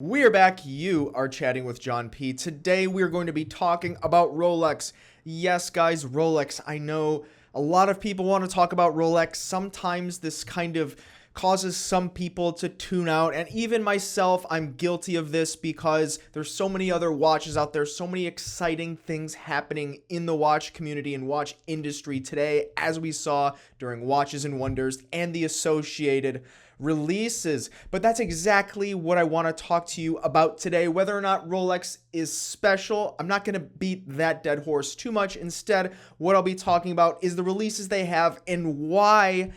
We're back. You are chatting with John P. Today we're going to be talking about Rolex. Yes, guys, Rolex. I know a lot of people want to talk about Rolex. Sometimes this kind of causes some people to tune out, and even myself, I'm guilty of this because there's so many other watches out there, so many exciting things happening in the watch community and watch industry today, as we saw during Watches and Wonders and the associated releases. But that's exactly what I want to talk to you about today. Whether or not Rolex is special, I'm not going to beat that dead horse too much. Instead, what I'll be talking about is the releases they have and why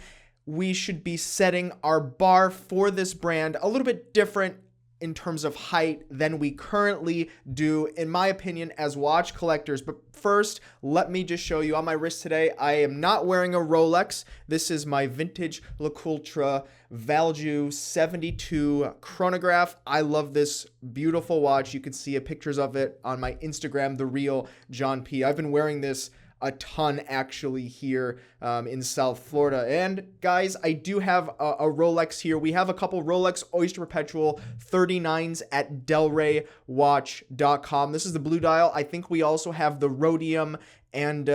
we should be setting our bar for this brand a little bit different in terms of height than we currently do, in my opinion, as watch collectors. But first, let me just show you on my wrist today, I am not wearing a Rolex. This is my vintage LaCultre Valjoux 72 chronograph. I love this beautiful watch. You can see pictures of it on my Instagram, The Real John P. I've been wearing this a ton actually here in South Florida. And guys, I do have a Rolex here. We have a couple Rolex Oyster Perpetual 39s at delraywatch.com. This is the blue dial. I think we also have the rhodium and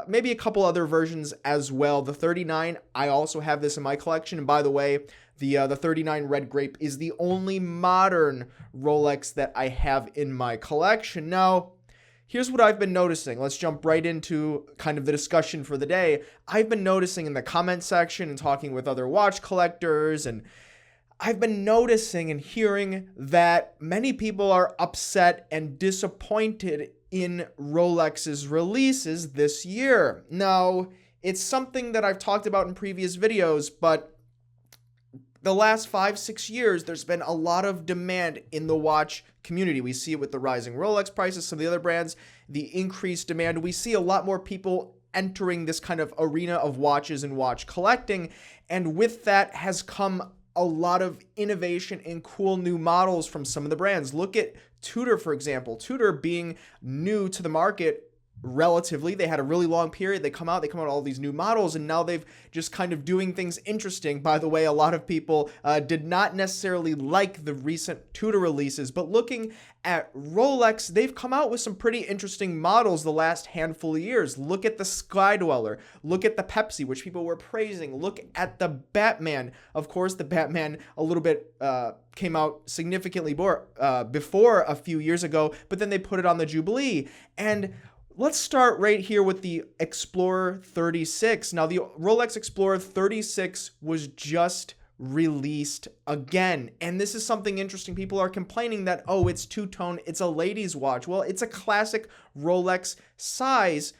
maybe a couple other versions as well. The 39, I also have this in my collection. And by the way, the 39 Red Grape is the only modern Rolex that I have in my collection. Now, here's what I've been noticing. Let's jump right into kind of the discussion for the day. I've been noticing in the comment section and talking with other watch collectors, and I've been noticing and hearing that many people are upset and disappointed in Rolex's releases this year. Now, it's something that I've talked about in previous videos, but the last 5-6 years, there's been a lot of demand in the watch community. We see it with the rising Rolex prices, some of the other brands, the increased demand. We see a lot more people entering this kind of arena of watches and watch collecting. And with that has come a lot of innovation and cool new models from some of the brands. Look at Tudor, for example. Tudor being new to the market relatively, they had a really long period. They come out all these new models, and now they've just kind of doing things interesting. By the way, a lot of people did not necessarily like the recent Tudor releases, but looking at Rolex, they've come out with some pretty interesting models the last handful of years. Look at the Sky Dweller, look at the Pepsi, which people were praising, look at the Batman. Of course, the Batman a little bit came out significantly more before a few years ago, but then they put it on the Jubilee. And let's start right here with the Explorer 36. Now, the Rolex Explorer 36 was just released again. And this is something interesting. People are complaining that, oh, it's two-tone, it's a ladies' watch. Well, it's a classic Rolex size,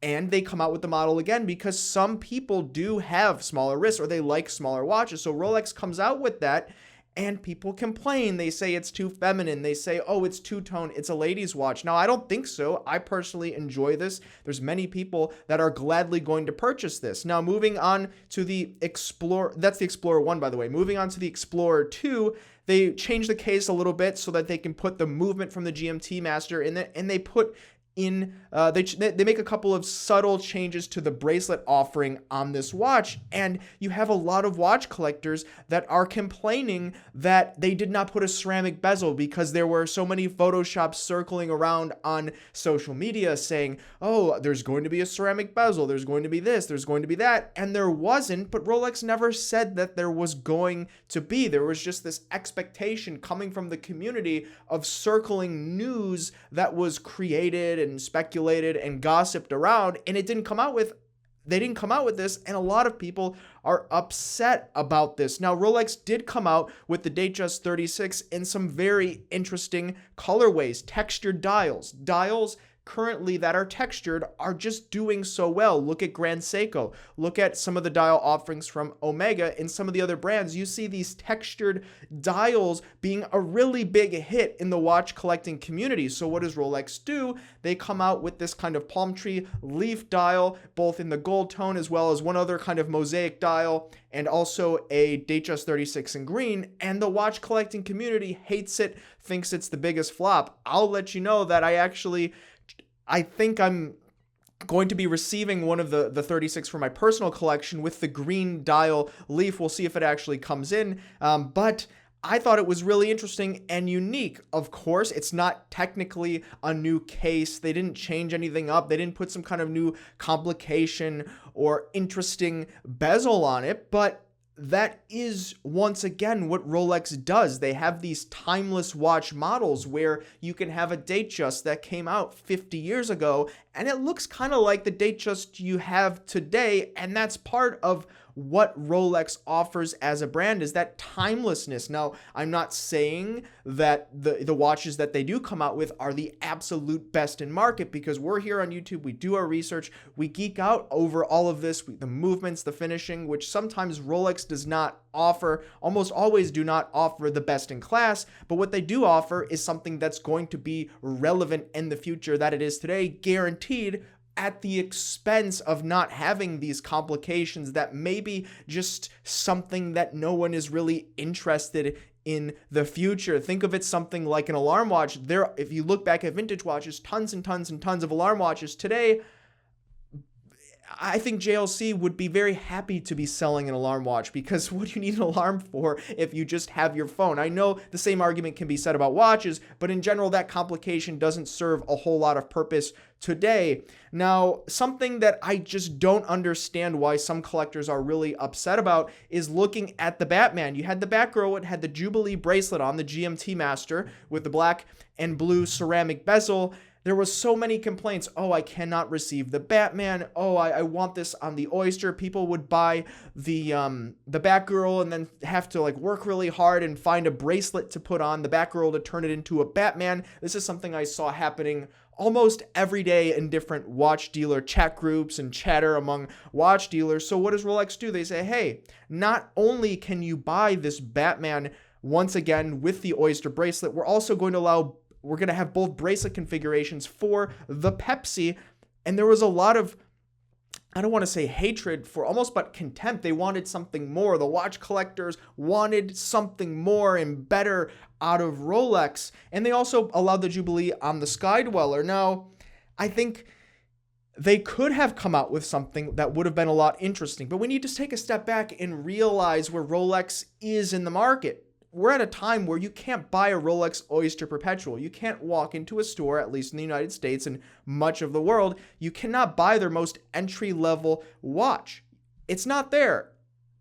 and they come out with the model again because some people do have smaller wrists or they like smaller watches. So Rolex comes out with that, and people complain. They say it's too feminine. They say, oh, it's two-tone. It's a ladies' watch. Now, I don't think so. I personally enjoy this. There's many people that are gladly going to purchase this. Now, moving on to the Explorer. That's the Explorer 1, by the way. Moving on to the Explorer 2, they changed the case a little bit so that they can put the movement from the GMT Master in it, and they put in they make a couple of subtle changes to the bracelet offering on this watch, and you have a lot of watch collectors that are complaining that they did not put a ceramic bezel because there were so many photoshops circling around on social media saying, oh, there's going to be a ceramic bezel, there's going to be this, there's going to be that, and there wasn't. But Rolex never said that there was going to be. There was just this expectation coming from the community of circling news that was created and speculated and gossiped around, and they didn't come out with this, and a lot of people are upset about this. Now, Rolex did come out with the Datejust 36 in some very interesting colorways, textured dials currently that are textured are just doing so well. Look at Grand Seiko. Look at some of the dial offerings from Omega and some of the other brands. You see these textured dials being a really big hit in the watch collecting community. So what does Rolex do? They come out with this kind of palm tree leaf dial, both in the gold tone as well as one other kind of mosaic dial, and also a Datejust 36 in green, and the watch collecting community hates it, thinks it's the biggest flop. I'll let you know that I think I'm going to be receiving one of the 36 for my personal collection with the green dial leaf. We'll see if it actually comes in. But I thought it was really interesting and unique. Of course, it's not technically a new case. They didn't change anything up. They didn't put some kind of new complication or interesting bezel on it, but that is once again what Rolex does. They have these timeless watch models where you can have a Datejust that came out 50 years ago and it looks kind of like the Datejust you have today, and that's part of what Rolex offers as a brand, is that timelessness. Now, I'm not saying that the watches that they do come out with are the absolute best in market, because we're here on YouTube, we do our research, we geek out over all of this, the movements, the finishing, which sometimes Rolex does not offer, almost always do not offer the best in class, but what they do offer is something that's going to be relevant in the future that it is today, guaranteed, at the expense of not having these complications that may be just something that no one is really interested in the future. Think of it something like an alarm watch. There, if you look back at vintage watches, tons and tons and tons of alarm watches. Today, I think JLC would be very happy to be selling an alarm watch, because what do you need an alarm for if you just have your phone? I know the same argument can be said about watches, but in general, that complication doesn't serve a whole lot of purpose today. Now, something that I just don't understand why some collectors are really upset about is looking at the Batman. You had the Batgirl, it had the Jubilee bracelet on, the GMT Master, with the black and blue ceramic bezel. There was so many complaints. Oh, I cannot receive the Batman. Oh, I want this on the Oyster. People would buy the Batgirl and then have to like work really hard and find a bracelet to put on the Batgirl to turn it into a Batman. This is something I saw happening almost every day in different watch dealer chat groups and chatter among watch dealers. So what does Rolex do? They say, hey, not only can you buy this Batman once again with the Oyster bracelet, we're also going to we're going to have both bracelet configurations for the Pepsi. And there was a lot of, I don't want to say hatred, for almost but contempt. They wanted something more. The watch collectors wanted something more and better out of Rolex. And they also allowed the Jubilee on the Sky Dweller. Now, I think they could have come out with something that would have been a lot interesting, but we need to take a step back and realize where Rolex is in the market. We're at a time where you can't buy a Rolex Oyster Perpetual. You can't walk into a store, at least in the United States and much of the world. You cannot buy their most entry-level watch. It's not there.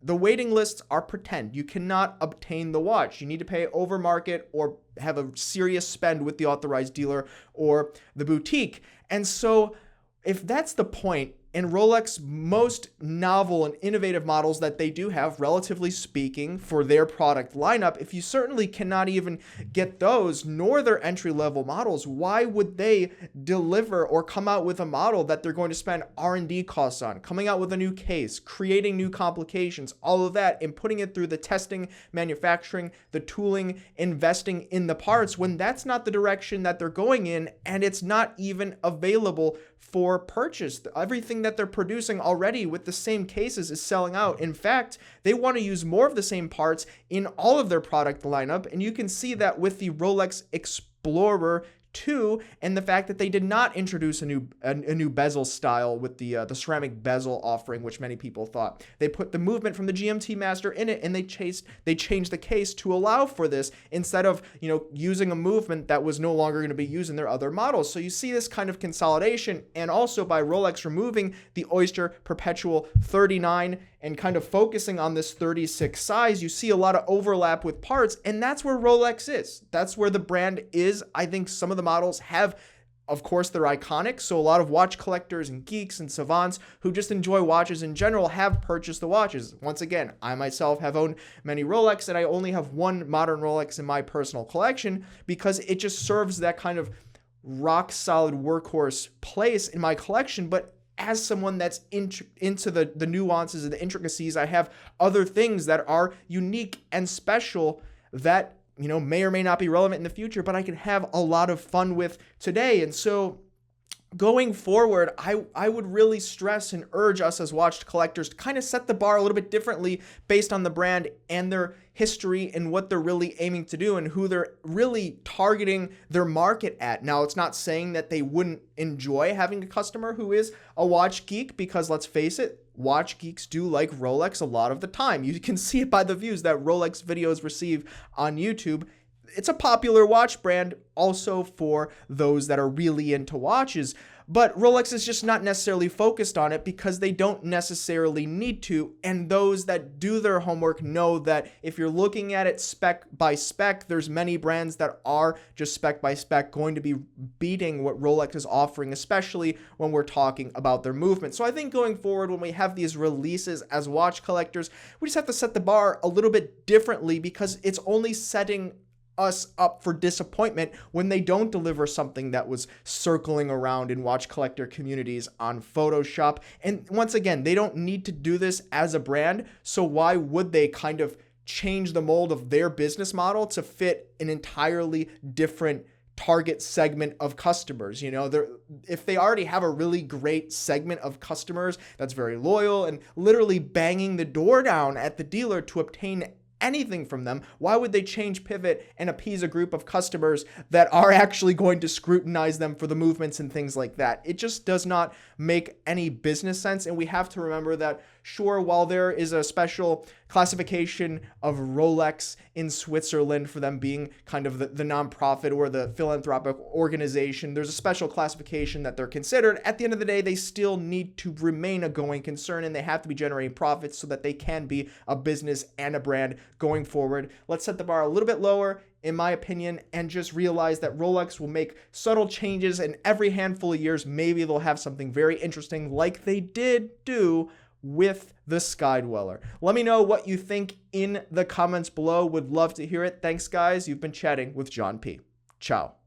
The waiting lists are pretend. You cannot obtain the watch. You need to pay over market or have a serious spend with the authorized dealer or the boutique. And so if that's the point, and Rolex most novel and innovative models that they do have, relatively speaking, for their product lineup, if you certainly cannot even get those, nor their entry-level models, why would they deliver or come out with a model that they're going to spend R&D costs on, coming out with a new case, creating new complications, all of that, and putting it through the testing, manufacturing, the tooling, investing in the parts, when that's not the direction that they're going in, and it's not even available for purchase. Everything that they're producing already with the same cases is selling out. In fact, they want to use more of the same parts in all of their product lineup, and you can see that with the Rolex Explorer 2 and the fact that they did not introduce a new bezel style with the ceramic bezel offering, which many people thought. They put the movement from the GMT Master in it, and they changed the case to allow for this instead of using a movement that was no longer going to be used in their other models. So you see this kind of consolidation, and also by Rolex removing the Oyster Perpetual 39 and kind of focusing on this 36 size, you see a lot of overlap with parts, and that's where Rolex is. That's where the brand is. I think some of the models have, of course, they're iconic, so a lot of watch collectors and geeks and savants who just enjoy watches in general have purchased the watches. Once again, I myself have owned many Rolex, and I only have one modern Rolex in my personal collection because it just serves that kind of rock-solid workhorse place in my collection. But as someone that's into the nuances and the intricacies, I have other things that are unique and special that may or may not be relevant in the future, but I can have a lot of fun with today. And so going forward, I would really stress and urge us as watch collectors to kind of set the bar a little bit differently based on the brand and their history and what they're really aiming to do and who they're really targeting their market at. Now, it's not saying that they wouldn't enjoy having a customer who is a watch geek, because let's face it, watch geeks do like Rolex a lot of the time. You can see it by the views that Rolex videos receive on YouTube. It's a popular watch brand also for those that are really into watches. But Rolex is just not necessarily focused on it because they don't necessarily need to. And those that do their homework know that if you're looking at it spec by spec, there's many brands that are just spec by spec going to be beating what Rolex is offering, especially when we're talking about their movement. So I think going forward, when we have these releases as watch collectors, we just have to set the bar a little bit differently, because it's only setting us up for disappointment when they don't deliver something that was circling around in watch collector communities on Photoshop. And once again, they don't need to do this as a brand, so why would they kind of change the mold of their business model to fit an entirely different target segment of customers? You know, if they already have a really great segment of customers that's very loyal and literally banging the door down at the dealer to obtain anything from them, why would they change pivot and appease a group of customers that are actually going to scrutinize them for the movements and things like that? It just does not make any business sense. And we have to remember that, sure, while there is a special classification of Rolex in Switzerland for them being kind of the nonprofit or the philanthropic organization, there's a special classification that they're considered. At the end of the day, they still need to remain a going concern, and they have to be generating profits so that they can be a business and a brand going forward. Let's set the bar a little bit lower, in my opinion, and just realize that Rolex will make subtle changes, and every handful of years, maybe they'll have something very interesting like they did do with the Skydweller. Let me know what you think in the comments below. Would love to hear it. Thanks, guys. You've been chatting with John P. Ciao.